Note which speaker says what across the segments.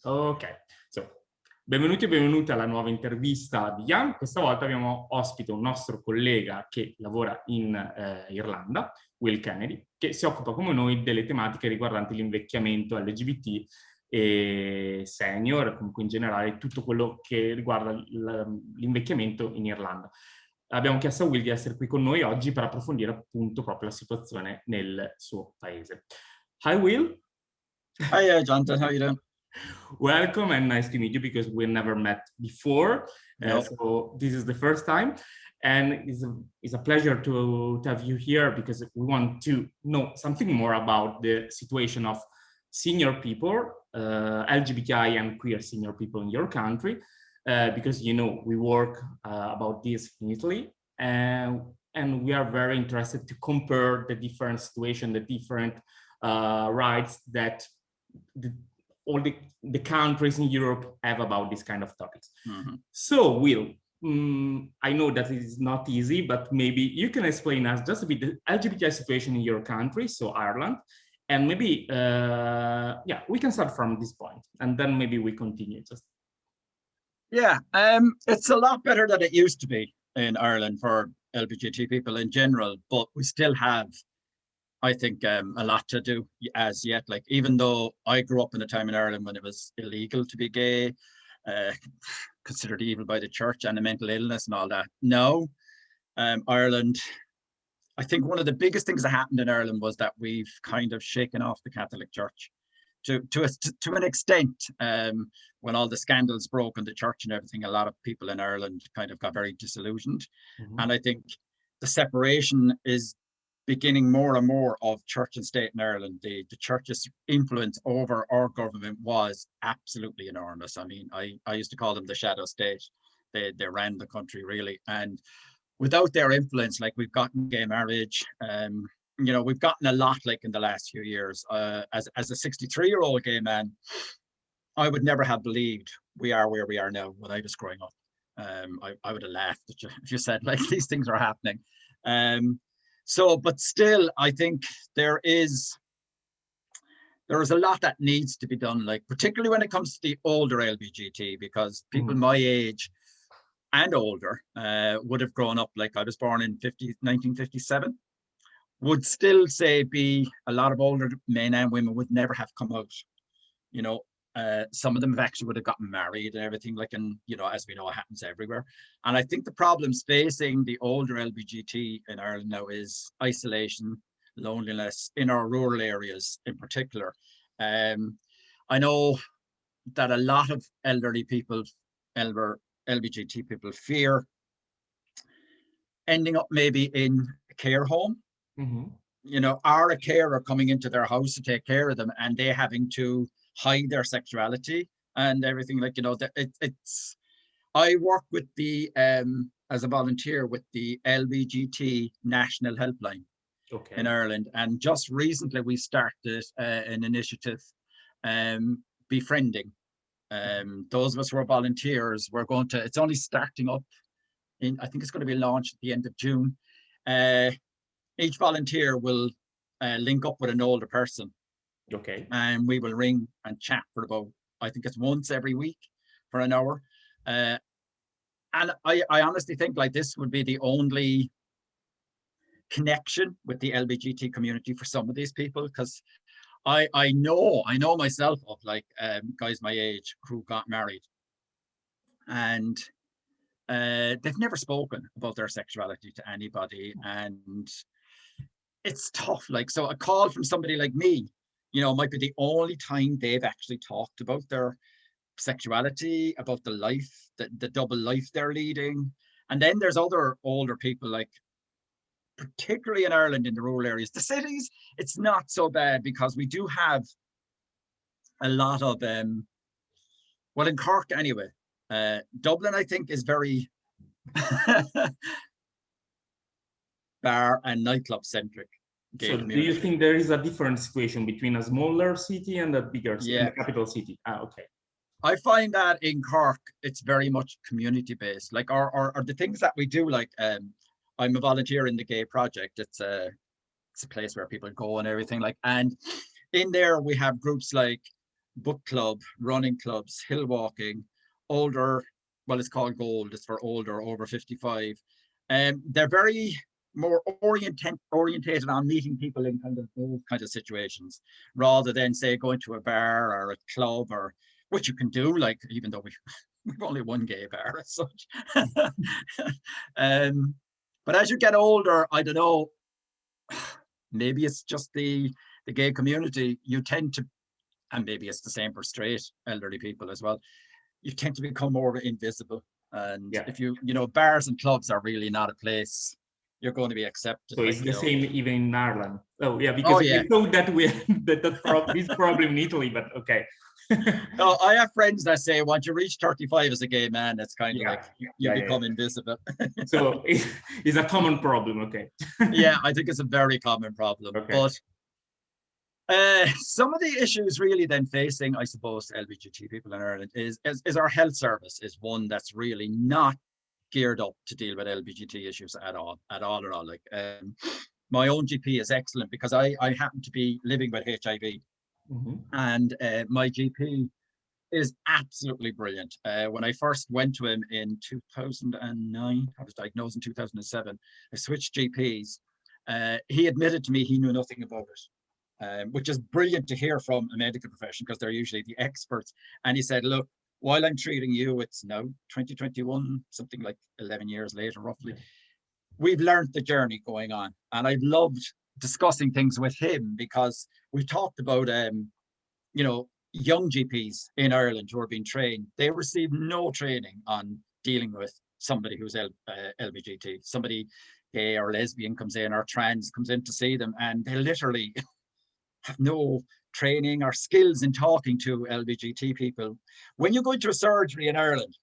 Speaker 1: Ok, so, benvenuti e benvenute alla nuova intervista di IAM. Questa volta abbiamo ospite un nostro collega che lavora in Irlanda, Will Kennedy, che si occupa come noi delle tematiche riguardanti l'invecchiamento LGBT e senior, comunque in generale tutto quello che riguarda l'invecchiamento in Irlanda. Abbiamo chiesto a Will di essere qui con noi oggi per approfondire appunto proprio la situazione nel suo paese. Hi Will.
Speaker 2: Hi, Jonathan. How are you doing?
Speaker 1: Welcome and nice to meet you because we never met before.
Speaker 2: No.
Speaker 1: So this is the first time. And it's a pleasure to have you here because we want to know something more about the situation of senior people, LGBTI and queer senior people in your country. Because, you know, we work about this in Italy. And we are very interested to compare the different situation, the different rights that all the countries in Europe have about this kind of topics. Mm-hmm. So, Will, I know that it is not easy, but maybe you can explain us just a bit the LGBTI situation in your country, so Ireland, and maybe, yeah, we can start from this point, and then maybe we continue just.
Speaker 2: Yeah, it's a lot better than it used to be in Ireland for LGBT people in general, but we still have, I think, a lot to do as yet. Like, even though I grew up in a time in Ireland when it was illegal to be gay, considered evil by the church and a mental illness and all that. Now, Ireland, I think one of the biggest things that happened in Ireland was that we've kind of shaken off the Catholic Church to an extent. When all the scandals broke in the church and everything, a lot of people in Ireland kind of got very disillusioned. Mm-hmm. And I think the separation is beginning more and more of church and state in Ireland. The church's influence over our government was absolutely enormous. I mean, I used to call them the shadow state. They ran the country really. And without their influence, like, we've gotten gay marriage, you know, we've gotten a lot, like, in the last few years. As a 63-year-old gay man, I would never have believed we are where we are now when I was growing up. I would have laughed if you said, like, these things are happening. So, but still, I think there is a lot that needs to be done, like, particularly when it comes to the older LGBT, because people my age and older would have grown up, like, I was born in 1957, would still say be a lot of older men and women would never have come out. You know, some of them actually would have gotten married and everything, like, and, you know, as we know, it happens everywhere. And I think the problems facing the older LGBT in Ireland now is isolation, loneliness in our rural areas in particular. I know that a lot of elderly people, LGBT people, fear ending up maybe in a care home, you know, or a carer coming into their house to take care of them and they having to hide their sexuality and everything, like, you know, that it's I work with the as a volunteer with the LGBT National Helpline in Ireland, and just recently we started an initiative befriending. Those of us who are volunteers, it's only starting up I think it's going to be launched at the end of June. Each volunteer will link up with an older person. And we will ring and chat for about, I think it's once every week for an hour. And I honestly think, like, this would be the only connection with the LGBT community for some of these people, because I know myself of, like, guys my age who got married and they've never spoken about their sexuality to anybody, and it's tough. Like, so a call from somebody like me, you know, might be the only time they've actually talked about their sexuality, about the life, the double life they're leading. And then there's other older people, like, particularly in Ireland in the rural areas. The cities, it's not so bad because we do have a lot of, well, in Cork anyway, Dublin, I think, is very bar and nightclub centric.
Speaker 1: So do you think there is a different situation between a smaller city and a bigger city, the capital city? Okay.
Speaker 2: I find that in Cork, it's very much community based. Like, or the things that we do, like, I'm a volunteer in the Gay Project. It's a place where people go and everything, like, and in there we have groups like book club, running clubs, hill walking, older, well, it's called gold, it's for older, over 55. They're very more orientated on meeting people in kind of those kind of situations, rather than say going to a bar or a club, or which you can do, like, even though we've only one gay bar as such. But as you get older, I don't know, maybe it's just the gay community, you tend to, and maybe it's the same for straight elderly people as well, you tend to become more invisible. And if you know, bars and clubs are really not a place you're going to be accepted.
Speaker 1: So it's the same even in Ireland. Oh yeah, because
Speaker 2: we
Speaker 1: thought that this problem in Italy, but okay.
Speaker 2: No, I have friends that say once you reach 35 as a gay man, it's kind of like you become invisible.
Speaker 1: So it's a common problem, okay.
Speaker 2: Yeah, I think it's a very common problem. Okay. But some of the issues really then facing, I suppose, LGBT people in Ireland is our health service is one that's really not geared up to deal with LGBT issues at all. Like my own GP is excellent because I happen to be living with HIV, and my GP is absolutely brilliant. When I first went to him in 2009, I was diagnosed in 2007. I switched GPs. He admitted to me he knew nothing about it, which is brilliant to hear from a medical profession because they're usually the experts. And he said, look, while I'm treating you, it's now 2021, something like 11 years later, roughly. We've learned the journey going on. And I've loved discussing things with him because we talked about, you know, young GPs in Ireland who are being trained. They receive no training on dealing with somebody who's LGBT, somebody gay or lesbian comes in or trans comes in to see them, and they literally have no training or skills in talking to LGBT people. When you go into a surgery in Ireland,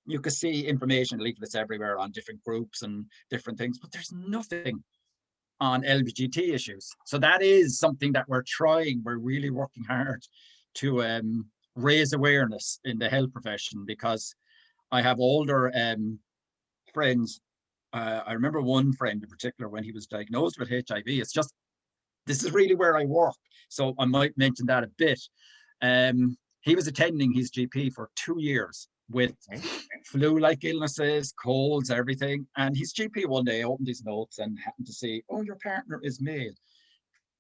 Speaker 2: you can see information leaflets everywhere on different groups and different things, but there's nothing on LGBT issues. So that is something that we're really working hard to raise awareness in the health profession, because I have older friends. I remember one friend in particular, when he was diagnosed with HIV, it's just, this is really where I work, so I might mention that a bit. He was attending his GP for 2 years with flu-like illnesses, colds, everything. And his GP one day opened his notes and happened to see, oh, your partner is male.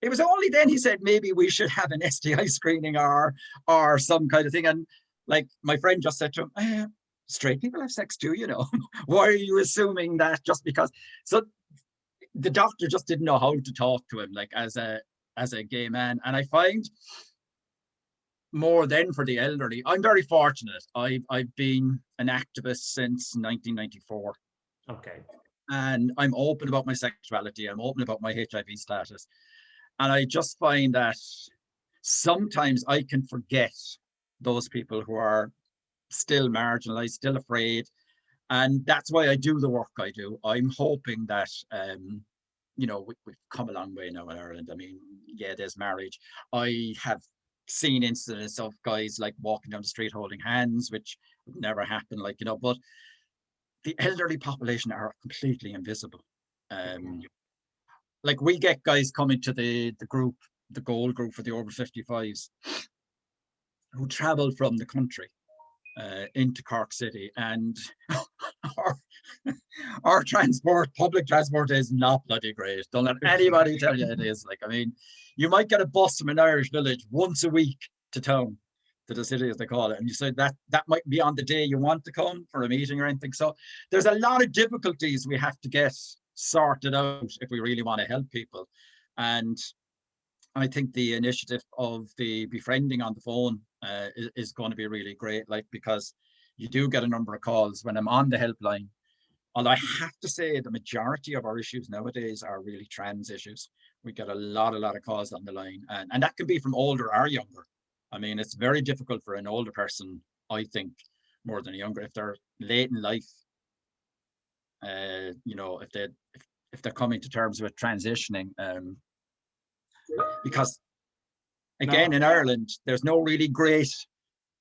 Speaker 2: It was only then he said, maybe we should have an STI screening or some kind of thing. And like my friend just said to him, straight people have sex too, you know. Why are you assuming that just because? So the doctor just didn't know how to talk to him, like as a gay man. And I find more than for the elderly, I'm very fortunate. I've been an activist since 1994.
Speaker 1: Okay.
Speaker 2: And I'm open about my sexuality. I'm open about my HIV status. And I just find that sometimes I can forget those people who are still marginalized, still afraid. And that's why I do the work I do. I'm hoping that, you know, we've come a long way now in Ireland. I mean, yeah, there's marriage. I have seen incidents of guys like walking down the street holding hands, which would never happen, like, you know, but the elderly population are completely invisible. Like we get guys coming to the group, the gold group for the over 55s, who travel from the country into Cork City, and our transport, public transport, is not bloody great. Don't let anybody tell you it is. Like, I mean, you might get a bus from an Irish village once a week to town, to the city as they call it, and you say that might be on the day you want to come for a meeting or anything. So there's a lot of difficulties we have to get sorted out if we really want to help people. And I think the initiative of the befriending on the phone is going to be really great, like, because you do get a number of calls when I'm on the helpline. Although I have to say the majority of our issues nowadays are really trans issues. We get a lot of calls on the line, and that can be from older or younger. I mean, it's very difficult for an older person, I think, more than a younger, if they're late in life. You know, if they're coming to terms with transitioning, because again, in Ireland, there's no really great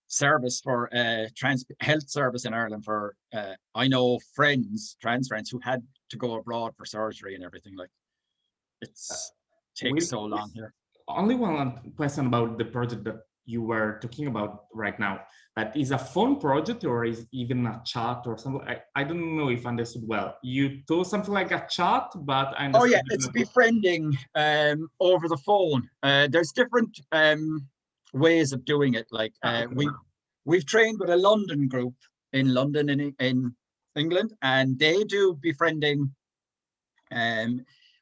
Speaker 2: service for trans health service in Ireland. For I know trans friends who had to go abroad for surgery and everything. Like, it's takes so long here.
Speaker 1: Only one question about the project that you were talking about right now, that is a phone project or is even a chat or something. I don't know if I understood well. You told something like a chat, but I
Speaker 2: Oh
Speaker 1: understood.
Speaker 2: yeah, it's befriending over the phone. There's different ways of doing it. Like we've trained with a London group in London in England, and they do befriending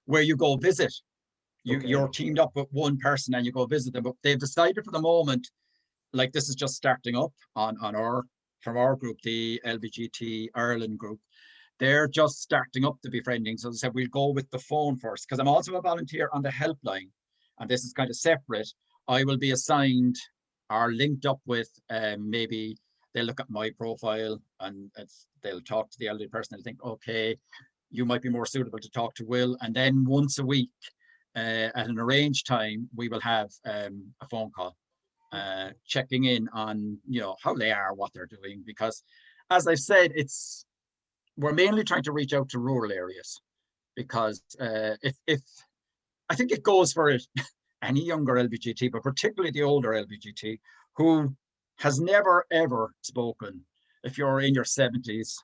Speaker 2: where you go visit. You're teamed up with one person and you go visit them. But they've decided for the moment, like this is just starting up from our group, the LBGT Ireland group. They're just starting up the befriending. So they said, we'll go with the phone first, because I'm also a volunteer on the helpline. And this is kind of separate. I will be assigned or linked up with maybe they'll look at my profile and they'll talk to the elderly person. They'll think, okay, you might be more suitable to talk to Will. And then once a week at an arranged time, we will have a phone call. Checking in on, you know, how they are, what they're doing, because as I've said, we're mainly trying to reach out to rural areas, because if I think it goes for any younger LBGT, but particularly the older LBGT, who has never ever spoken. If you're in your 70s,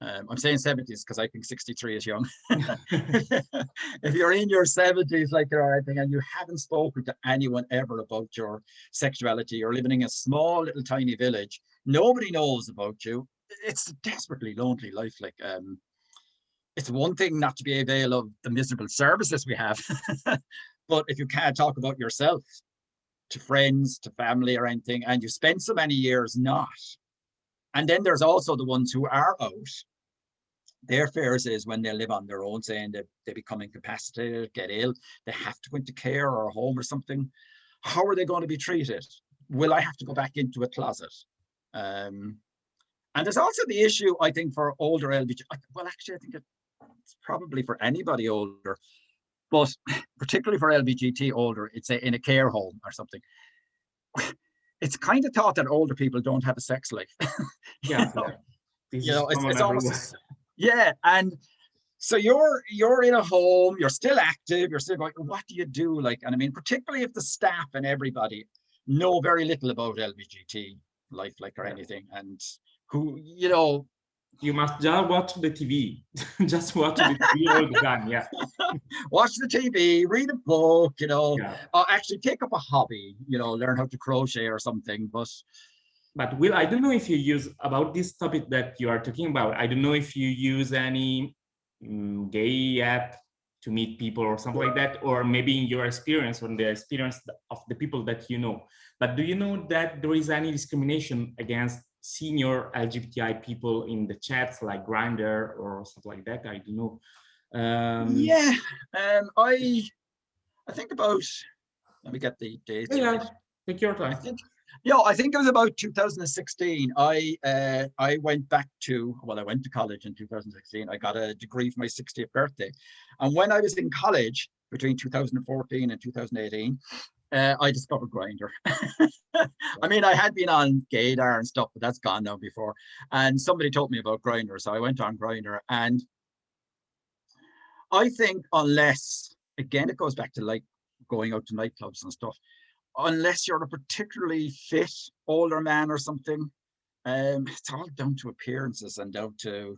Speaker 2: I'm saying 70s because I think 63 is young. If you're in your 70s, like you're anything, and you haven't spoken to anyone ever about your sexuality, you're living in a small little tiny village, nobody knows about you. It's a desperately lonely life. Like it's one thing not to be avail of the miserable services we have, but if you can't talk about yourself to friends, to family or anything, and you spend so many years not. And then there's also the ones who are out. Their fears is when they live on their own, saying that they become incapacitated, get ill, they have to go into care or a home or something. How are they going to be treated? Will I have to go back into a closet? And there's also the issue, I think, for older LGBT. Well, actually, I think it's probably for anybody older, but particularly for LBGT older, it's in a care home or something. It's kind of thought that older people don't have a sex life.
Speaker 1: Yeah,
Speaker 2: it's almost, yeah. And so you're in a home, you're still active, you're still going, what do you do? Like, and I mean, particularly if the staff and everybody know very little about LBGT life, like, or anything, and who, you know,
Speaker 1: you must just watch the TV. Just watch the TV all the time. Yeah.
Speaker 2: Watch the TV, read a book, you know, actually take up a hobby, you know, learn how to crochet or something.
Speaker 1: But Will, I don't know if you use, about this topic that you are talking about, I don't know if you use any gay app to meet people or something like that, or maybe in your experience, on the experience of the people that you know. But do you know that there is any discrimination against senior LGBTI people in the chats, like Grindr or something like that? I don't know.
Speaker 2: I think about, let me get the dates.
Speaker 1: Yeah, take your time.
Speaker 2: I think it was about 2016. I went back to, I went to college in 2016. I got a degree for my 60th birthday. And when I was in college between 2014 and 2018, I discovered Grindr. I mean, I had been on Gaydar and stuff, but that's gone now before. And somebody told me about Grindr, so I went on Grindr. And I think unless, again, it goes back to like going out to nightclubs and stuff, unless you're a particularly fit older man or something, it's all down to appearances and down to,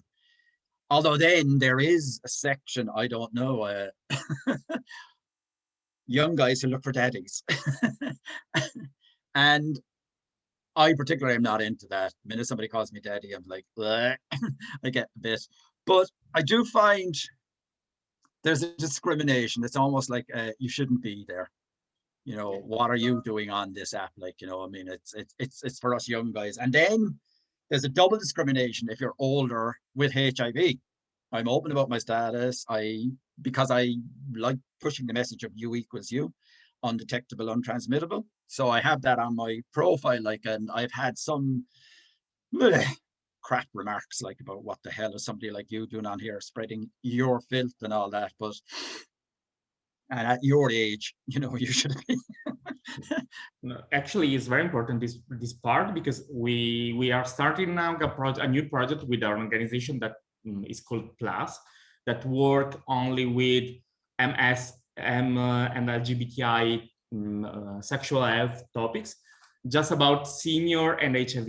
Speaker 2: although then there is a section, I don't know, young guys who look for daddies. And I particularly am not into that. The minute somebody calls me daddy, I'm like, bleh. I get a bit. But I do find there's a discrimination. It's almost like you shouldn't be there. You know, what are you doing on this app? Like, you know, I mean, it's for us young guys. And then there's a double discrimination if you're older with HIV. I'm open about my status. Because I like pushing the message of you equals you, undetectable, untransmittable. So I have that on my profile, like, and I've had some crap remarks like about what the hell is somebody like you doing on here, spreading your filth and all that. But and at your age, you know, you should be.
Speaker 1: No, actually, it's very important, this part, because we are starting now a new project with our organization that is called Plus, that work only with MS and LGBTI sexual health topics. just about senior and HIV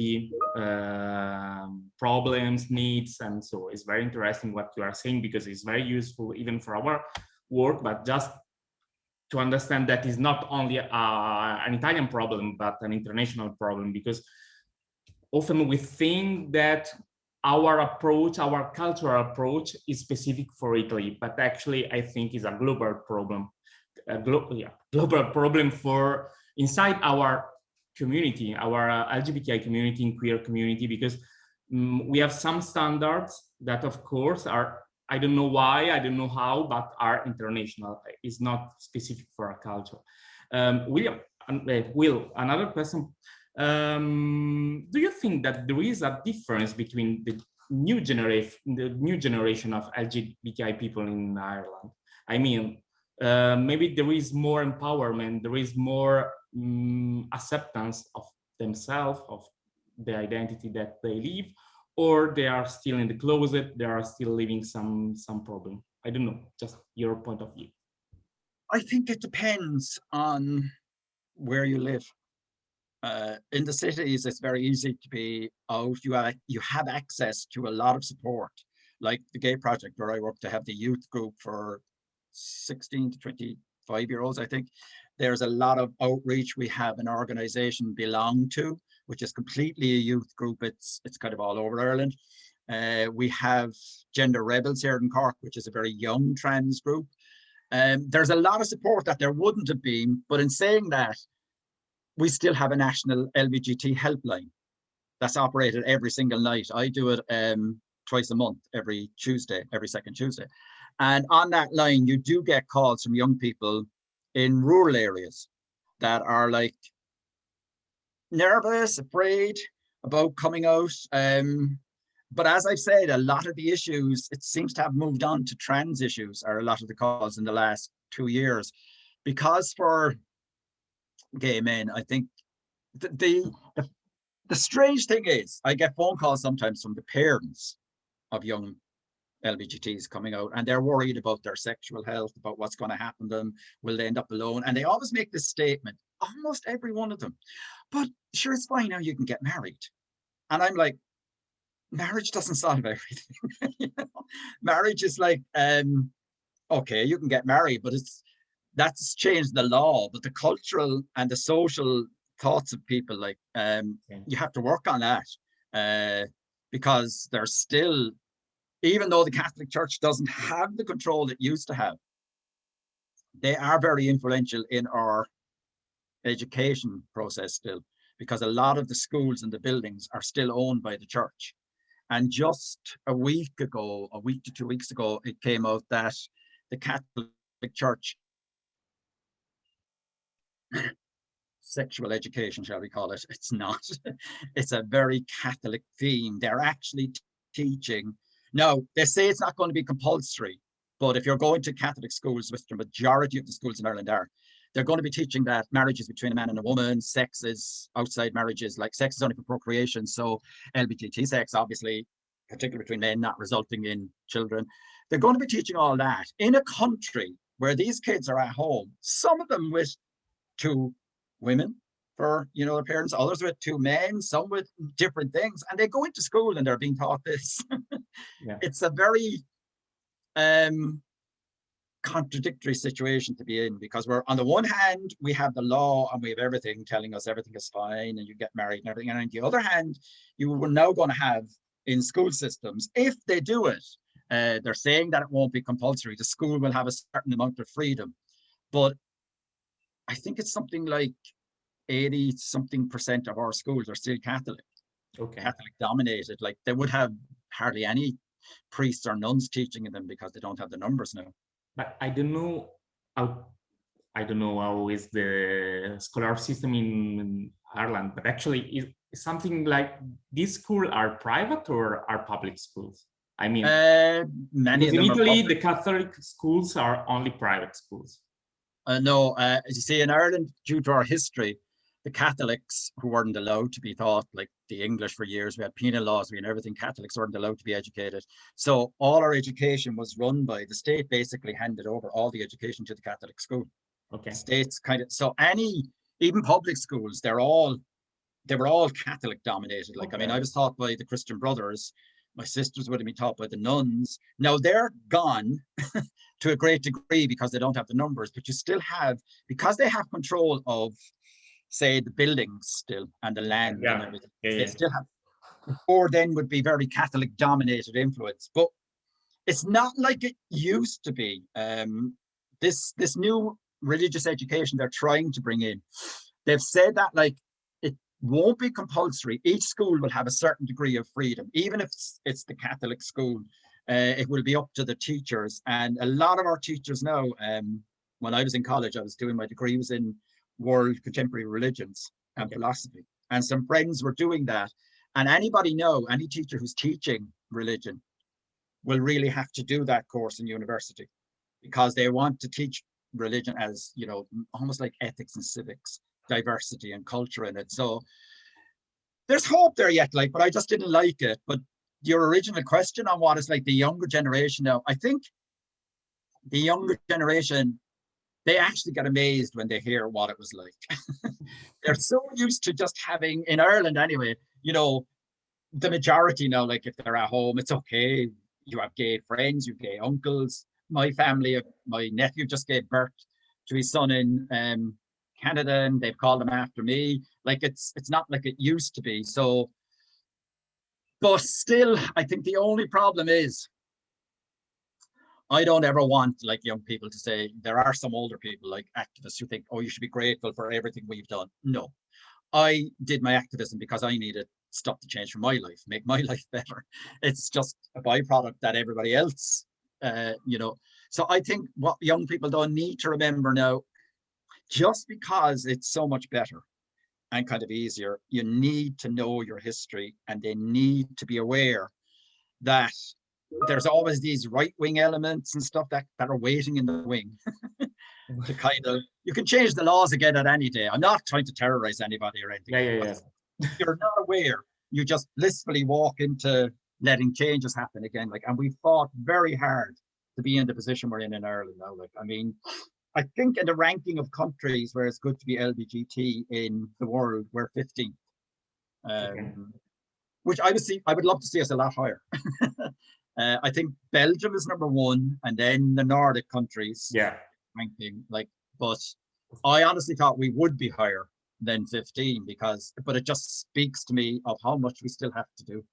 Speaker 1: problems, needs, and so it's very interesting what you are saying, because it's very useful even for our work, but just to understand that is not only an Italian problem, but an international problem, because often we think that our approach, our cultural approach is specific for Italy, but actually I think is a global problem, global problem for inside our community, our LGBTI community and queer community, because we have some standards that of course are, I don't know why, I don't know how, but are international. It's not specific for a culture. William, Will, another question. Do you think that there is a difference between the new generation of LGBTI people in Ireland? I mean, maybe there is more empowerment, there is more acceptance of themselves, of the identity that they live, or they are still in the closet, they are still living some problem. I don't know, just your point of view.
Speaker 2: I think it depends on where you live. In the cities, it's very easy to be out. You have access to a lot of support, like the Gay Project, where I work, to have the youth group for 16 to 25-year-olds, I think. There's a lot of outreach. We have an organization, Belong To, which is completely a youth group. It's kind of all over Ireland. We have Gender Rebels here in Cork, which is a very young trans group. There's a lot of support that there wouldn't have been, but in saying that, we still have a national LGBT helpline that's operated every single night. I do it twice a month, every second Tuesday. And on that line, you do get calls from young people in rural areas that are like nervous, afraid about coming out. But as I've said, a lot of the issues, it seems to have moved on to trans issues, are a lot of the calls in the last 2 years. Because for gay men, I think the strange thing is, I get phone calls sometimes from the parents of young LGBTs coming out, and they're worried about their sexual health, about what's going to happen to them, will they end up alone? And they always make this statement, almost every one of them, but sure, it's fine now, you can get married. And I'm like, marriage doesn't solve everything. You know? Marriage is like, okay, you can get married, but that's changed the law, but the cultural and the social thoughts of people, like, you have to work on that, because there's still, even though the Catholic Church doesn't have the control it used to have, they are very influential in our education process still, because a lot of the schools and the buildings are still owned by the church. And just a week to 2 weeks ago, it came out that the Catholic Church sexual education, shall we call it? It's not. It's a very Catholic theme. They're actually teaching. Now, they say it's not going to be compulsory, but if you're going to Catholic schools, which the majority of the schools in Ireland are, they're going to be teaching that marriage is between a man and a woman, sex is outside marriages, like sex is only for procreation. So LGBT sex, obviously, particularly between men, not resulting in children. They're going to be teaching all that in a country where these kids are at home, some of them with 2 women for, you know, their parents, others with 2 men, some with different things, and they go into school and they're being taught this. Yeah. It's a very contradictory situation to be in, because we're, on the one hand, we have the law and we have everything telling us everything is fine and you get married and everything, and on the other hand, you are now going to have in school systems, if they do it, they're saying that it won't be compulsory, the school will have a certain amount of freedom, but I think it's something like 80-something% of our schools are still Catholic. Okay. Catholic dominated. Like, they would have hardly any priests or nuns teaching in them because they don't have the numbers now.
Speaker 1: But I don't know how is the scholar system in Ireland, but actually is something like these schools are private or are public schools? I mean, many of them in Italy, the Catholic schools are only private schools.
Speaker 2: No, as you see, in Ireland, due to our history, the Catholics who weren't allowed to be taught, like the English for years, we had penal laws, we had everything, Catholics weren't allowed to be educated. So all our education was run by the state, basically handed over all the education to the Catholic school. Okay. States kind of, so even public schools, they're all they were all Catholic dominated. Like,
Speaker 1: Okay.
Speaker 2: I mean, I was taught by the Christian brothers. My sisters would have been taught by the nuns. Now they're gone to a great degree because they don't have the numbers, but you still have, because they have control of, say, the buildings still and the land and everything. They still have, or then would be very Catholic dominated influence. But it's not like it used to be. This new religious education they're trying to bring in, they've said that like it won't be compulsory. Each school will have a certain degree of freedom, even if it's the Catholic school. It will be up to the teachers, and a lot of our teachers now. When I was in college, I was doing my degree was in world contemporary religions and philosophy, and some friends were doing that. And anybody know, any teacher who's teaching religion will really have to do that course in university, because they want to teach religion as, you know, almost like ethics and civics, diversity and culture in it. So there's hope there yet, like, but I just didn't like it. But your original question on what is like the younger generation now, I think the younger generation, they actually get amazed when they hear what it was like. They're so used to just having, in Ireland anyway, you know, the majority now, like if they're at home, it's okay. You have gay friends, you have gay uncles. My family, my nephew just gave birth to his son in Canada, and they've called him after me. Like it's not like it used to be. So, but still, I think the only problem is I don't ever want like young people to say, there are some older people like activists who think, oh, you should be grateful for everything we've done. No, I did my activism because I needed stuff to change for my life, make my life better. It's just a byproduct that everybody else, you know. So I think what young people don't need to remember now, just because it's so much better and kind of easier, you need to know your history, and they need to be aware that there's always these right-wing elements and stuff that are waiting in the wing to kind of, you can change the laws again at any day. I'm not trying to terrorize anybody or anything. If you're not aware, you just blissfully walk into letting changes happen again. Like, and we fought very hard to be in the position we're in Ireland now. Like, I mean, I think in the ranking of countries where it's good to be LGBT in the world, we're 15th. Which I would love to see us a lot higher. I think Belgium is number 1, and then the Nordic countries ranking. Like, but I honestly thought we would be higher than 15 but it just speaks to me of how much we still have to do,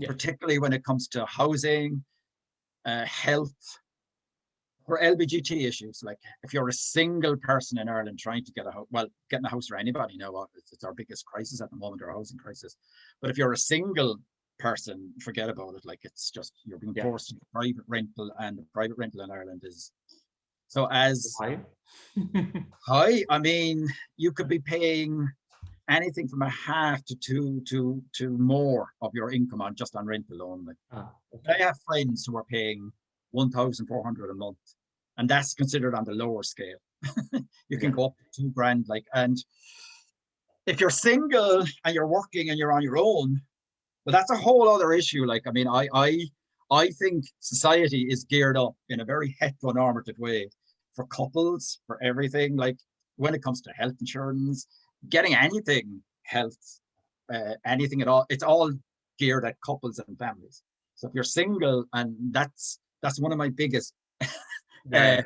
Speaker 2: particularly when it comes to housing, health, for LGBT issues. Like, if you're a single person in Ireland trying to get a house, well, getting a house for anybody now, it's our biggest crisis at the moment, our housing crisis. But if you're a single person, forget about it. Like, it's just, you're being forced into private rental, and the private rental in Ireland is so as high. I mean, you could be paying anything from a half to more of your income on just on rent alone. Like, I have friends who are paying 1,400 a month, and that's considered on the lower scale. You can go up to $2,000. Like, and if you're single and you're working and you're on your own, well, that's a whole other issue. Like, I mean, I think society is geared up in a very heteronormative way for couples, for everything. Like, when it comes to health insurance, getting anything health, anything at all, it's all geared at couples and families. So if you're single, and that's one of my biggest. I'm an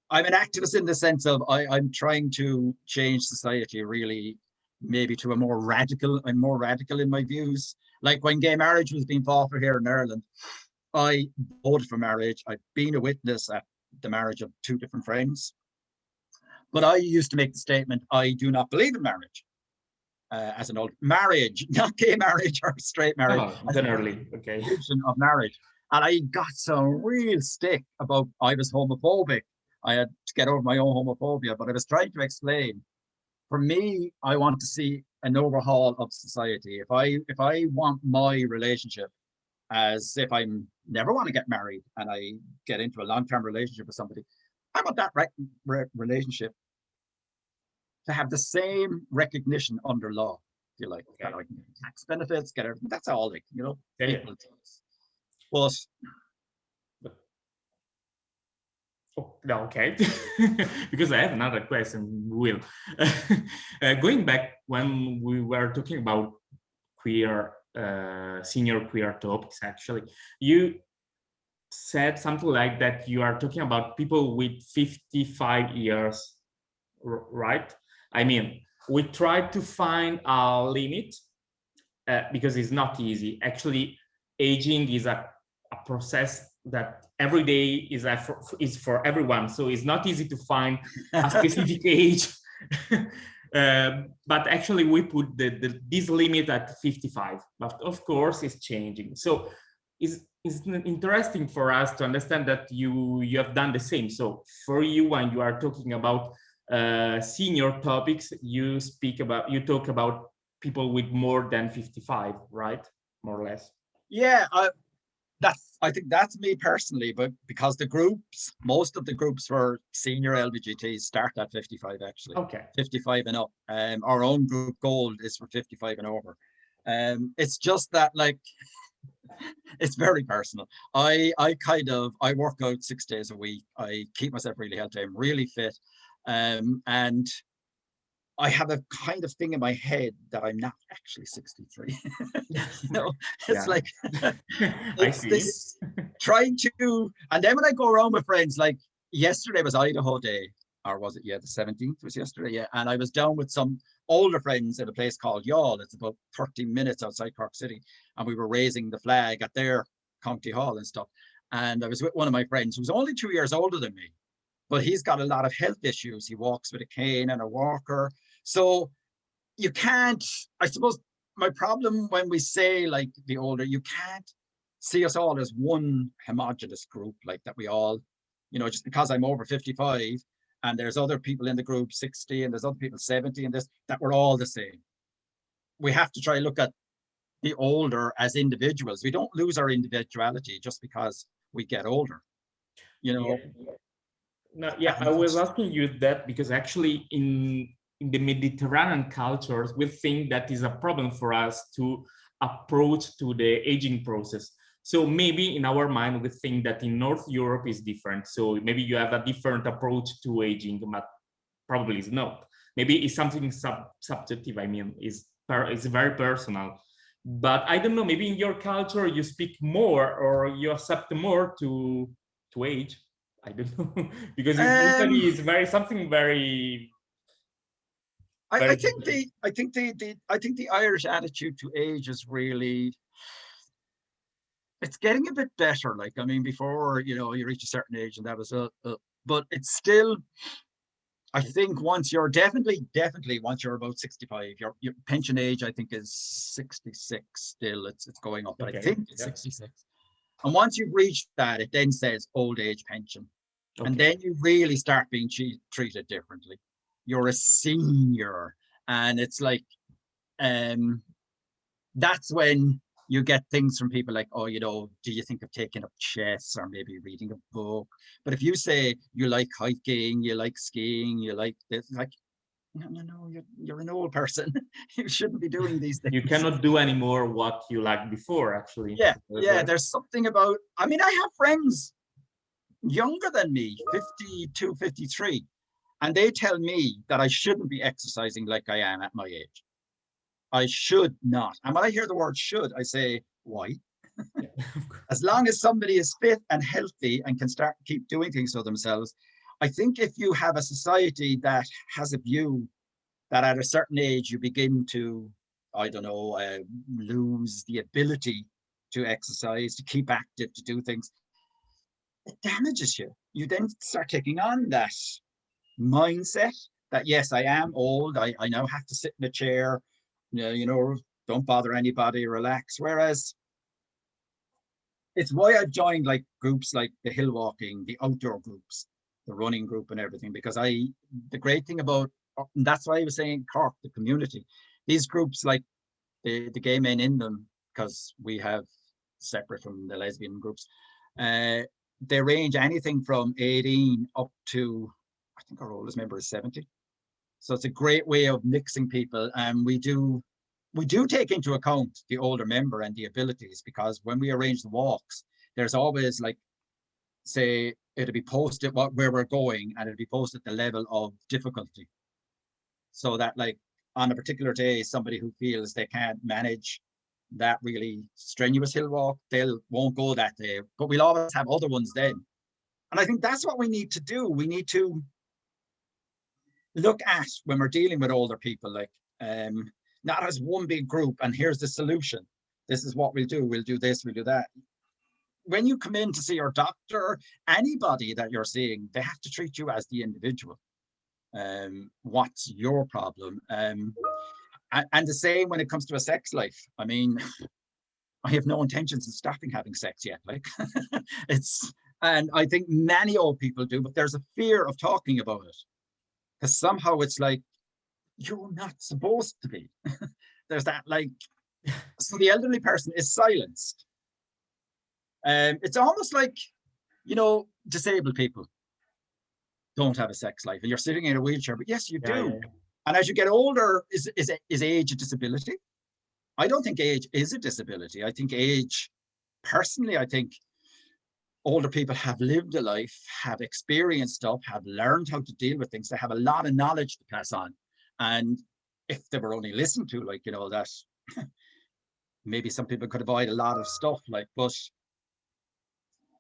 Speaker 2: activist in the sense of I'm trying to change society, really, maybe to I'm more radical in my views. Like, when gay marriage was being fought for here in Ireland, I voted for marriage. I've been a witness at the marriage of 2 different friends. But I used to make the statement, I do not believe in marriage. As an old marriage, not gay marriage or straight marriage.
Speaker 1: Generally,
Speaker 2: of marriage. And I got some real stick about I was homophobic. I had to get over my own homophobia, but I was trying to explain. For me, I want to see an overhaul of society. If I want my relationship, as if I never want to get married and I get into a long-term relationship with somebody, I want that relationship to have the same recognition under law. If you like, that I can get tax benefits, get everything. That's all, like, you know, equal to us. But
Speaker 1: Oh, no, okay, because I have another question, Will. Going back when we were talking about queer, senior queer topics, actually, you said something like that you are talking about people with 55 years, right? I mean, we try to find a limit because it's not easy. Actually, aging is a process that every day is for everyone. So it's not easy to find a specific age. But actually, we put this limit at 55. But of course, it's changing. So it's interesting for us to understand that you have done the same. So for you, when you are talking about senior topics, you talk about people with more than 55, right? More or less.
Speaker 2: Yeah, I think that's me personally, but because the groups, most of the groups for senior LGBTs start at 55 actually.
Speaker 1: Okay.
Speaker 2: 55 and up. Our own group Gold is for 55 and over. It's just that, like, it's very personal. I work out 6 days a week. I keep myself really healthy. I'm really fit. And I have a kind of thing in my head that I'm not actually 63. You know, it's like it's this trying to, and then when I go around with friends, like yesterday was Idaho Day, or was it? Yeah, the 17th was yesterday. Yeah, and I was down with some older friends at a place called Youghal. It's about 30 minutes outside Cork City, and we were raising the flag at their county hall and stuff. And I was with one of my friends who's only 2 years older than me, but he's got a lot of health issues. He walks with a cane and a walker. So you can't, I suppose my problem when we say like the older, you can't see us all as one homogenous group, like that we all, you know, just because I'm over 55 and there's other people in the group 60 and there's other people 70 and this, that we're all the same. We have to try and look at the older as individuals. We don't lose our individuality just because we get older, you know.
Speaker 1: Yeah. No, yeah, I was asking you that because actually in the Mediterranean cultures, we think that is a problem for us to approach to the aging process. So maybe in our mind, we think that in North Europe is different. So maybe you have a different approach to aging, but probably it's not. Maybe it's something subjective. I mean, it's very personal. But I don't know, maybe in your culture, you speak more or you accept more to age. I don't know, because it's very something very.
Speaker 2: I think the Irish attitude to age is really, it's getting a bit better. Like, I mean, before, you know, you reach a certain age and that was but it's still, I think once you're definitely once you're about 65, your pension age, I think, is 66 still. It's going up, but okay. I think it's 66. And once you've reached that, it then says old age pension. Okay. And then you really start being treated differently. You're a senior, and it's like, that's when you get things from people like, oh, you know, do you think of taking up chess or maybe reading a book? But if you say you like hiking, you like skiing, you like this, like, no, you're an old person. You shouldn't be doing these things.
Speaker 1: You cannot do anymore what you liked before, actually.
Speaker 2: Yeah, there's something about, I mean, I have friends younger than me, 52, 53, and they tell me that I shouldn't be exercising like I am at my age. I should not. And when I hear the word should, I say, why? As long as somebody is fit and healthy and can keep doing things for themselves. I think if you have a society that has a view that at a certain age you begin to, I don't know, lose the ability to exercise, to keep active, to do things, it damages you. You then start taking on that mindset that, yes, I am old. I now have to sit in a chair, you know, don't bother anybody, relax. Whereas it's why I've joined like groups like the hill walking, the outdoor groups, the running group and everything, because the great thing about, and that's why I was saying Cork, the community, these groups like the gay men in them, because we have separate from the lesbian groups, they range anything from 18 up to, I think our oldest member is 70. So it's a great way of mixing people. And we do take into account the older member and the abilities, because when we arrange the walks, there's always, like, say, it'll be posted where we're going, and it'll be posted the level of difficulty. So that like on a particular day, somebody who feels they can't manage that really strenuous hill walk, won't go that day, but we'll always have other ones then. And I think that's what we need to do. We need to look at, when we're dealing with older people, like not as one big group and here's the solution. This is what we'll do this, we'll do that. When you come in to see your doctor, anybody that you're seeing, they have to treat you as the individual. What's your problem? And the same when it comes to a sex life. I mean, I have no intentions of stopping having sex yet. Like and I think many old people do, but there's a fear of talking about it because somehow it's like, you're not supposed to be. There's that like, so the elderly person is silenced. It's almost like, you know, disabled people don't have a sex life and you're sitting in a wheelchair, but yes, you do. Yeah. And as you get older, is age a disability? I don't think age is a disability. I think age, personally, I think older people have lived a life, have experienced stuff, have learned how to deal with things. They have a lot of knowledge to pass on. And if they were only listened to, like, you know, that maybe some people could avoid a lot of stuff, like, but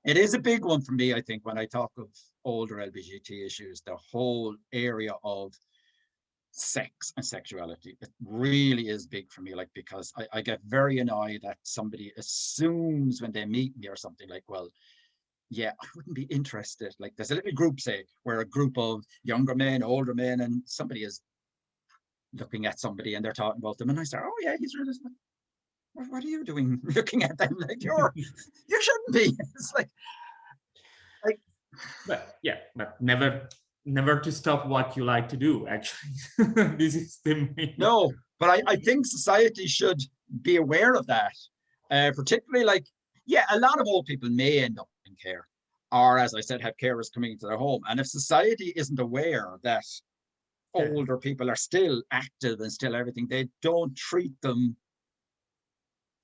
Speaker 2: it is a big one for me, I think, when I talk of older LGBT issues, the whole area of sex and sexuality. It really is big for me, like, because I get very annoyed that somebody assumes when they meet me or something like, well, yeah, I wouldn't be interested. Like, there's a little group, say, where a group of younger men, older men, and somebody is looking at somebody and they're talking about them, and I say, oh yeah, he's really, what are you doing looking at them? Like, you shouldn't be. It's like
Speaker 1: but yeah, but never to stop what you like to do, actually. This is the main.
Speaker 2: No, but I think society should be aware of that, particularly, like, yeah, a lot of old people may end up in care, or as I said, have carers coming into their home, and if society isn't aware that older people are still active and still everything, they don't treat them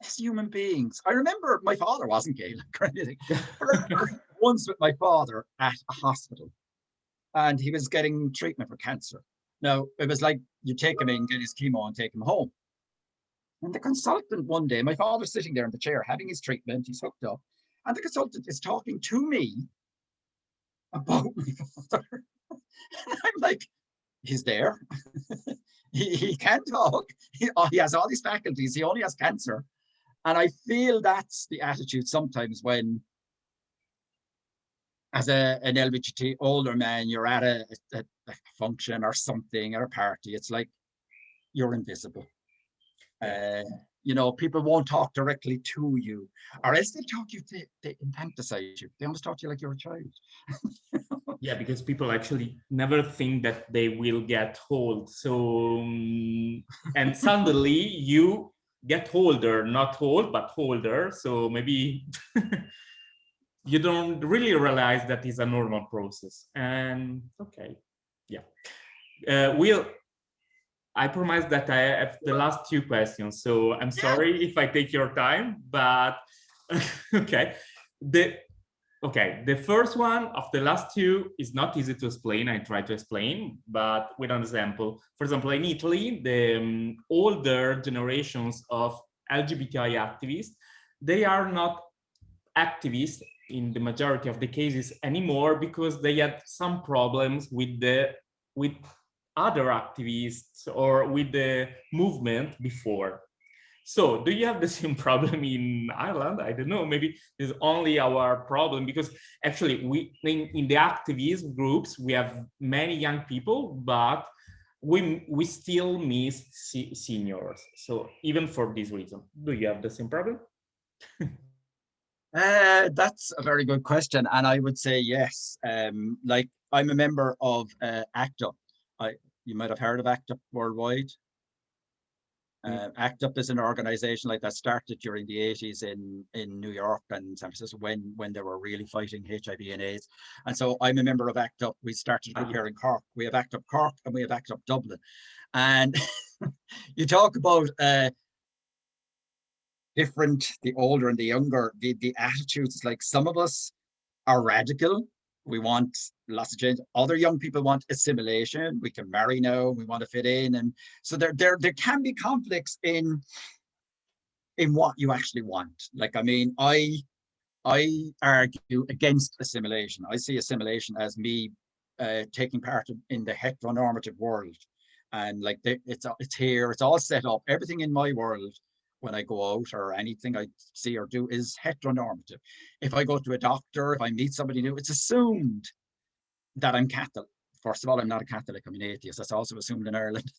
Speaker 2: as human beings. I remember my father wasn't gay, like, or anything. But I remember once with my father at a hospital, and he was getting treatment for cancer. Now, it was like, you take him in, get his chemo, and take him home. And the consultant one day, my father's sitting there in the chair having his treatment, he's hooked up, and the consultant is talking to me about my father. And I'm like, he's there. he can talk. He has all these faculties. He only has cancer. And I feel that's the attitude sometimes when, as an LGBT older man, you're at a function or something, or a party, it's like, you're invisible. You know, people won't talk directly to you, or else they talk you, they infantilize you. They almost talk to you like you're a child.
Speaker 1: Yeah, because people actually never think that they will get old. So, and suddenly you get older, not old, but older. So maybe you don't really realize that is a normal process. And okay, yeah. I promise that I have the last two questions, so I'm sorry if I take your time, but okay. The first one of the last two is not easy to explain. I try to explain, but with an example. For example, in Italy, the older generations of LGBTI activists, they are not activists in the majority of the cases anymore because they had some problems with other activists or with the movement before. So do you have the same problem in Ireland? I don't know, maybe it's only our problem, because actually we in the activist groups, we have many young people, but we still miss seniors. So even for this reason, do you have the same problem?
Speaker 2: That's a very good question. And I would say yes. Like, I'm a member of ACT UP. You might have heard of ACT UP worldwide. ACT UP is an organization like that started during the 80s in New York and San Francisco when they were really fighting HIV and AIDS. And so I'm a member of ACT UP. We started here in Cork. We have ACT UP Cork and we have ACT UP Dublin. And you talk about different, the older and the younger, the attitudes. Like, some of us are radical We want lots of change. Other young people want assimilation. We can marry now. We want to fit in, and so there can be conflicts in what you actually want. Like, I mean, I argue against assimilation. I see assimilation as me taking part in the heteronormative world, and like it's here. It's all set up. Everything in my world, when I go out or anything I see or do, is heteronormative. If I go to a doctor, if I meet somebody new, it's assumed that I'm Catholic. First of all, I'm not a Catholic, I'm an atheist. That's also assumed in Ireland.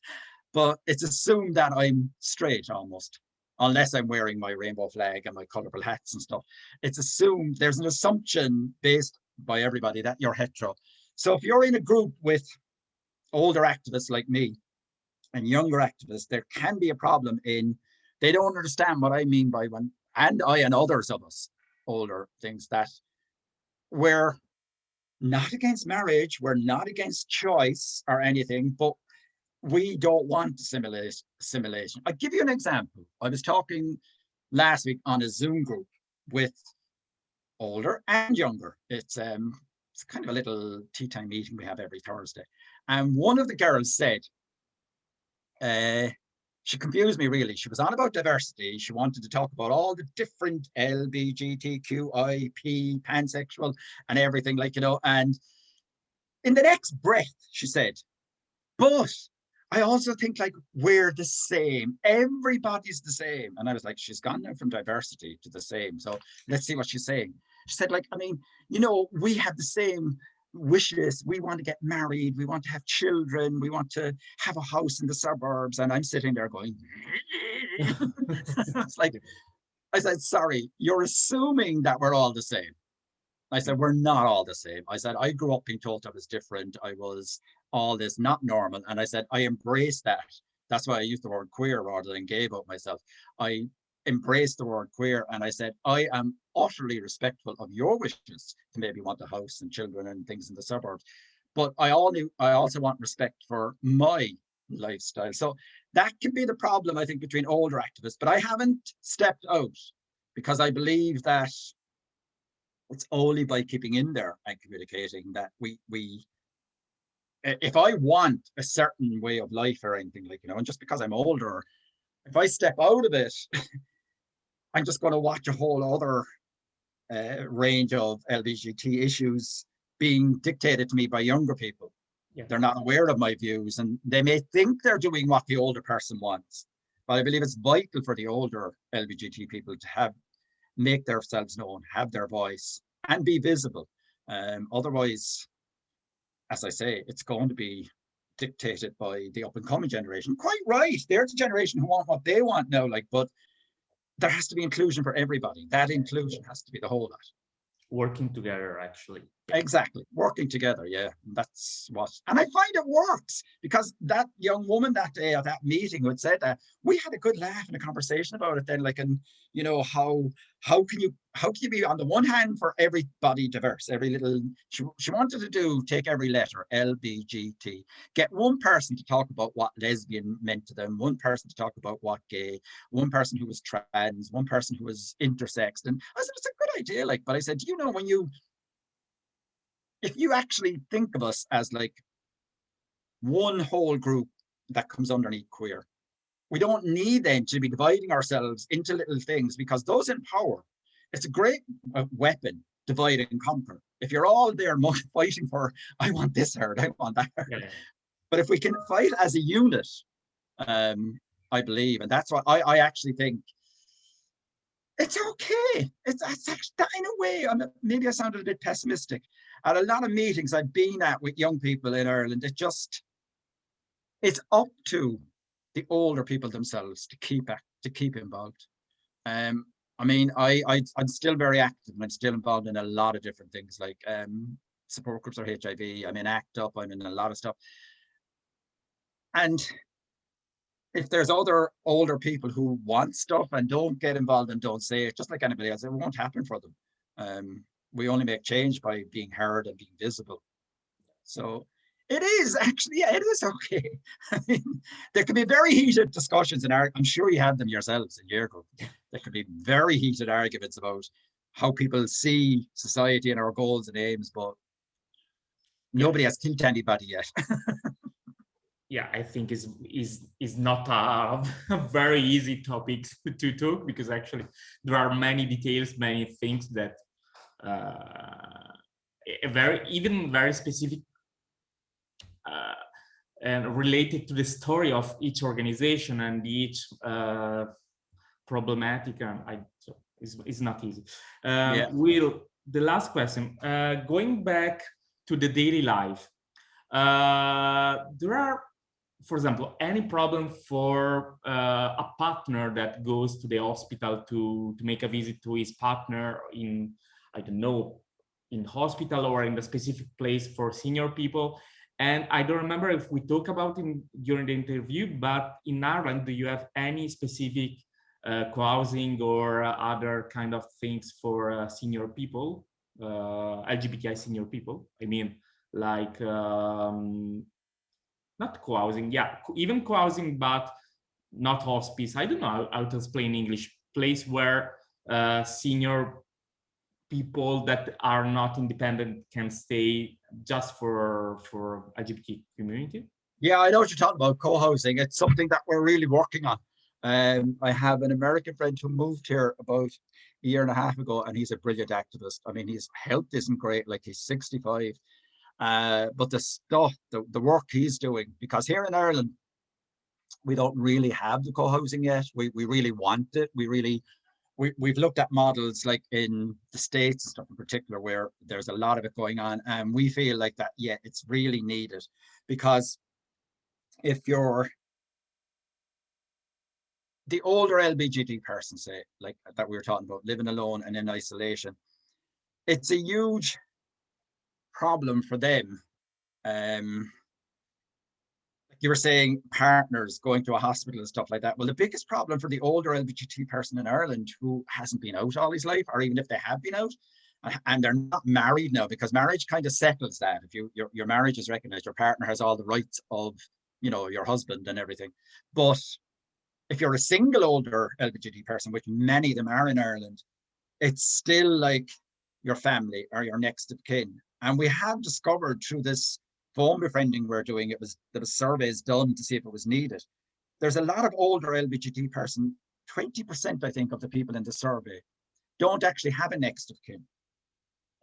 Speaker 2: But it's assumed that I'm straight almost, unless I'm wearing my rainbow flag and my colorful hats and stuff. It's assumed, there's an assumption based by everybody that you're hetero. So if you're in a group with older activists like me and younger activists, there can be a problem in they don't understand what I mean by when, and I and others of us, older things, that we're not against marriage, we're not against choice or anything, but we don't want assimilation. I'll give you an example. I was talking last week on a Zoom group with older and younger. It's kind of a little tea time meeting we have every Thursday. And one of the girls said, she confused me really. She was on about diversity. She wanted to talk about all the different lgbtqip, pansexual and everything, like, you know, and in the next breath, she said, but I also think like we're the same. Everybody's the same. And I was like, she's gone now from diversity to the same. So let's see what she's saying. She said, like, I mean, you know, we have the same wishes. We want to get married. We want to have children. We want to have a house in the suburbs. And I'm sitting there going, it's like, I said, sorry, you're assuming that we're all the same. I said, we're not all the same. I said, I grew up being told I was different. I was all this, not normal. And I said, I embrace that. That's why I use the word queer rather than gay about myself. I embraced the word queer. And I said, I am utterly respectful of your wishes to maybe want a house and children and things in the suburbs. But I also want respect for my lifestyle. So that can be the problem, I think, between older activists. But I haven't stepped out because I believe that it's only by keeping in there and communicating that we if I want a certain way of life or anything, like, you know, and just because I'm older, if I step out of it, I'm just going to watch a whole other range of LGBT issues being dictated to me by younger people. Yeah. They're not aware of my views and they may think they're doing what the older person wants. But I believe it's vital for the older LGBT people to make themselves known, have their voice and be visible. Otherwise, as I say, it's going to be dictated by the up and coming generation. Quite right. They're the generation who want what they want now, like, but there has to be inclusion for everybody. That inclusion has to be the whole lot.
Speaker 1: Working together, actually.
Speaker 2: Exactly. Working together. Yeah. That's what, and I find it works because that young woman that day at that meeting who had said that, we had a good laugh and a conversation about it then, like, and you know, how can you be on the one hand for everybody diverse, every little, she wanted to take every letter, LBGT, get one person to talk about what lesbian meant to them, one person to talk about what gay, one person who was trans, one person who was intersex. And I said, it's a good idea, like, but I said, you know, if you actually think of us as like one whole group that comes underneath queer, we don't need then to be dividing ourselves into little things, because those in power, it's a great weapon, divide and conquer. If you're all there fighting for, I want this herd, I want that herd. Yeah. But if we can fight as a unit, I believe, and that's what I actually think, it's okay. It's actually, in a way, maybe I sounded a bit pessimistic. At a lot of meetings I've been at with young people in Ireland, it's up to the older people themselves to keep involved. I mean, I'm still very active and I'm still involved in a lot of different things, like support groups for HIV. I'm in ACT UP, I'm in a lot of stuff. And if there's other older people who want stuff and don't get involved and don't say it, just like anybody else, it won't happen for them. We only make change by being heard and being visible. So it is actually, yeah, it is okay. I mean, there can be very heated discussions, and I'm sure you have them yourselves in your group. There could be very heated arguments about how people see society and our goals and aims, but Nobody has killed anybody yet.
Speaker 1: Yeah, I think is not a very easy topic to talk, because actually there are many details, many things that very specific and related to the story of each organization and each problematic, and so it's not easy.
Speaker 2: Yeah.
Speaker 1: Will, the last question, going back to the daily life, there are, for example, any problem for a partner that goes to the hospital to make a visit to his partner in, I don't know, in hospital or in the specific place for senior people? And I don't remember if we talk about it during the interview, but in Ireland, do you have any specific co-housing or other kind of things for senior people, LGBTI senior people? I mean, like, not co-housing, yeah, even co-housing, but not hospice. I don't know how to explain in English. Place where senior people that are not independent can stay just for LGBT community.
Speaker 2: Yeah, I know what you're talking about, co-housing. It's something that we're really working on. I have an American friend who moved here about a year and a half ago, and he's a brilliant activist. I mean, his health isn't great, like he's 65. But the stuff, the work he's doing, because here in Ireland, we don't really have the co-housing yet. We really want it. We've looked at models like in the States and stuff in particular, where there's a lot of it going on. And we feel like that, yeah, it's really needed, because if you're the older LGBT person, say, like that we were talking about, living alone and in isolation, it's a huge problem for them. You were saying partners going to a hospital and stuff like that. Well, the biggest problem for the older LGBT person in Ireland who hasn't been out all his life, or even if they have been out and they're not married now, because marriage kind of settles that. If your marriage is recognized, your partner has all the rights of, you know, your husband and everything. But if you're a single older LGBT person, which many of them are in Ireland, it's still like your family or your next of kin. And we have discovered through this phone befriending we're doing, there was surveys done to see if it was needed. There's a lot of older LGBT person, 20% I think of the people in the survey don't actually have a next of kin,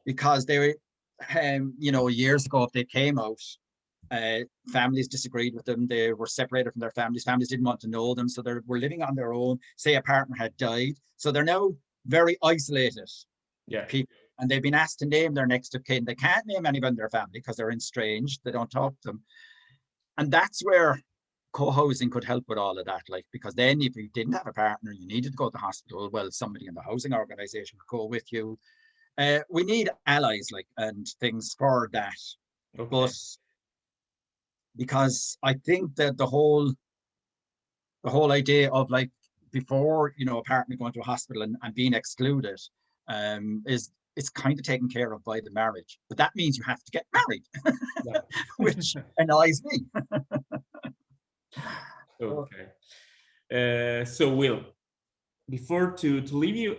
Speaker 2: because they, you know, years ago, if they came out, families disagreed with them. They were separated from their families. Families didn't want to know them, so they were living on their own. Say a partner had died, so they're now very isolated.
Speaker 1: Yeah.
Speaker 2: People, and they've been asked to name their next of kin. They can't name anyone in their family because they're estranged. They don't talk to them, and that's where co-housing could help with all of that. Like, because then if you didn't have a partner, you needed to go to the hospital, well, somebody in the housing organization could go with you. We need allies, like, and things for that. Okay. But because I think that the whole idea of, like, before, you know, a partner going to a hospital and being excluded, is it's kind of taken care of by the marriage. But that means you have to get married, which annoys me.
Speaker 1: Okay. So Will, before to leave you,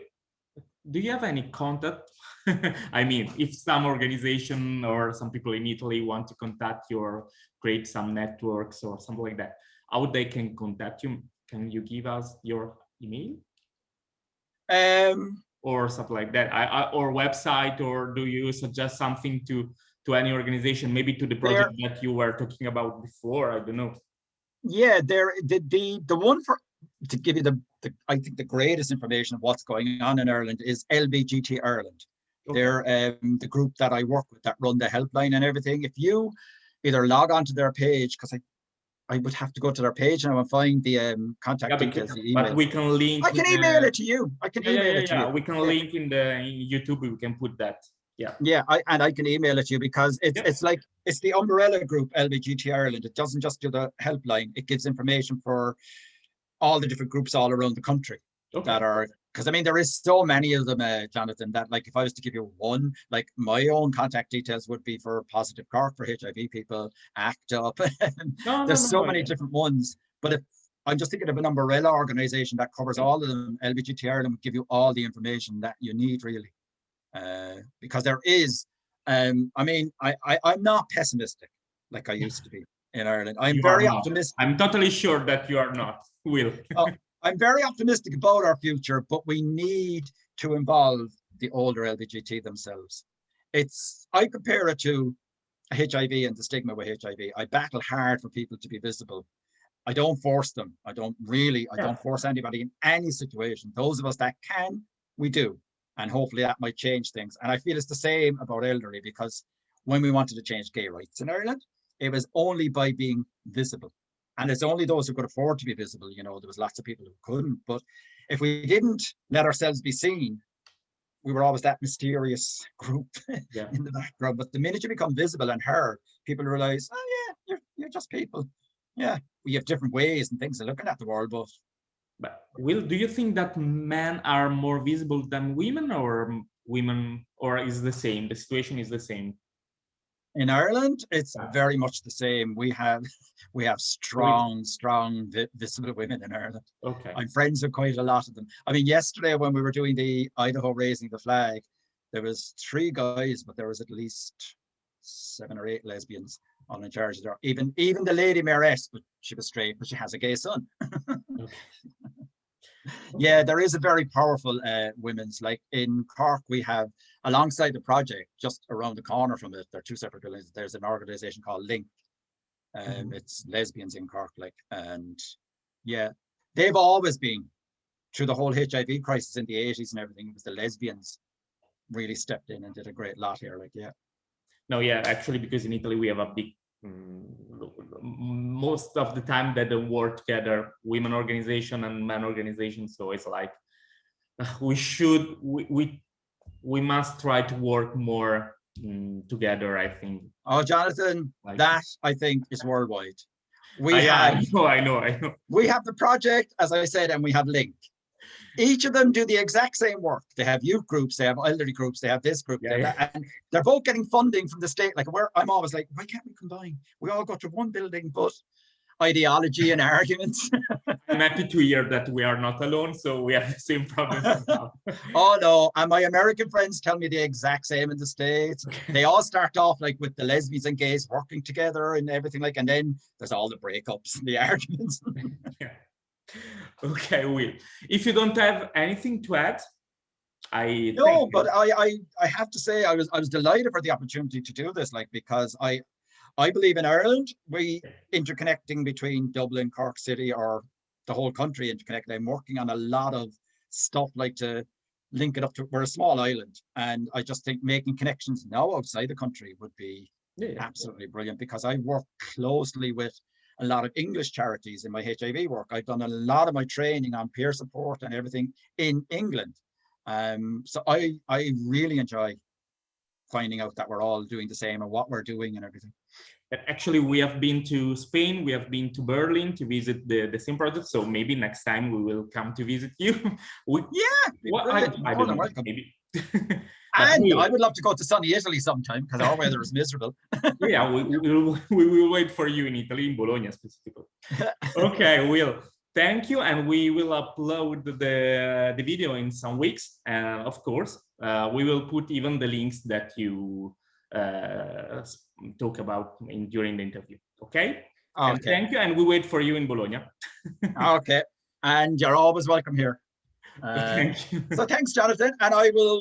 Speaker 1: do you have any contact? I mean, if some organization or some people in Italy want to contact you or create some networks or something like that, how they can contact you? Can you give us your email? Or something like that, or website, or do you suggest something to any organization, maybe to the project that you were talking about before? I don't know. Yeah,
Speaker 2: the one for, to give you the I think the greatest information of what's going on in Ireland is lgbtia Ireland. Okay. They're the group that I work with that run the helpline and everything. If you either log onto their page, because I would have to go to their page and I will find the contact details.
Speaker 1: But we can link.
Speaker 2: I can email it to you. I can email it to you.
Speaker 1: We can link in YouTube. We can put that. Yeah.
Speaker 2: Yeah, I can email it to you, because it's like, it's the umbrella group lgbtia Ireland. It doesn't just do the helpline. It gives information for all the different groups all around the country. Okay. That are, because I mean, there is so many of them, Jonathan, that, like, if I was to give you one, like, my own contact details would be for Positive Cork for HIV people, ACT UP. There's so many different ones. But if I'm just thinking of an umbrella organization that covers all of them, lgbtia Ireland would give you all the information that you need, really. Because there is I mean, I'm not pessimistic like I used to be in Ireland. I'm
Speaker 1: You
Speaker 2: very
Speaker 1: are not.
Speaker 2: optimistic.
Speaker 1: I'm totally sure that you are not, Will.
Speaker 2: I'm very optimistic about our future, but we need to involve the older LGBT themselves. I compare it to HIV and the stigma with HIV. I battle hard for people to be visible. I don't force them. I don't force anybody in any situation. Those of us that can, we do. And hopefully that might change things. And I feel it's the same about elderly, because when we wanted to change gay rights in Ireland, it was only by being visible. And it's only those who could afford to be visible. You know, there was lots of people who couldn't. But if we didn't let ourselves be seen, we were always that mysterious group in the background. But the minute you become visible and heard, people realize, oh yeah, you're just people. Yeah, we have different ways and things of looking at the world,
Speaker 1: but Will, do you think that men are more visible than women, or is the same? The situation is the same.
Speaker 2: In Ireland, it's very much the same. We have strong visible women in Ireland.
Speaker 1: Okay.
Speaker 2: I'm friends with quite a lot of them. I mean, yesterday when we were doing the Idaho raising the flag, there was 3 guys, but there was at least 7 or 8 lesbians all in charge of there. Even the lady mayoress, but she was straight, but she has a gay son.
Speaker 1: Okay.
Speaker 2: Yeah, there is a very powerful women's, like in Cork, we have, alongside the project, just around the corner from it, there are 2 separate buildings, there's an organization called Link. It's lesbians in Cork, like, and yeah, they've always been, through the whole HIV crisis in the 80s and everything, it was the lesbians really stepped in and did a great lot here, like, yeah.
Speaker 1: No, yeah, actually, because in Italy we have a big, most of the time that they work together, women organization and men organization. So it's like we must try to work more together, I think.
Speaker 2: Oh, Jonathan, like, that I think is worldwide.
Speaker 1: I know.
Speaker 2: We have the project, as I said, and we have Link. Each of them do the exact same work. They have youth groups, they have elderly groups, they have this group, and they're both getting funding from the state. Like, I'm always like, why can't we combine? We all go to one building, but ideology and arguments.
Speaker 1: I'm happy to hear that we are not alone, so we have the same problems.
Speaker 2: Oh no, and my American friends tell me the exact same in the States. They all start off like with the lesbians and gays working together and everything, like, and then there's all the breakups and the arguments.
Speaker 1: Yeah. Okay, Will. If you don't have anything to add, I
Speaker 2: have to say I was delighted for the opportunity to do this, like, because I believe in Ireland, we interconnecting between Dublin, Cork City, or the whole country interconnected. I'm working on a lot of stuff like to link it up to, we're a small island, and I just think making connections now outside the country would be absolutely brilliant, because I work closely with a lot of English charities in my HIV work. I've done a lot of my training on peer support and everything in England. So I really enjoy finding out that we're all doing the same and what we're doing and everything.
Speaker 1: Actually, we have been to Spain, we have been to Berlin to visit the same project. So maybe next time we will come to visit you.
Speaker 2: I don't know, maybe. And I would love to go to sunny Italy sometime, because our weather is miserable.
Speaker 1: Yeah, we will wait for you in Italy, in Bologna specifically. Okay, Will, thank you. And we will upload the video in some weeks. And of course, we will put even the links that you talk about during the interview. Okay? And thank you. And we wait for you in Bologna.
Speaker 2: Okay. And you're always welcome here.
Speaker 1: Thank you.
Speaker 2: So thanks, Jonathan. And I will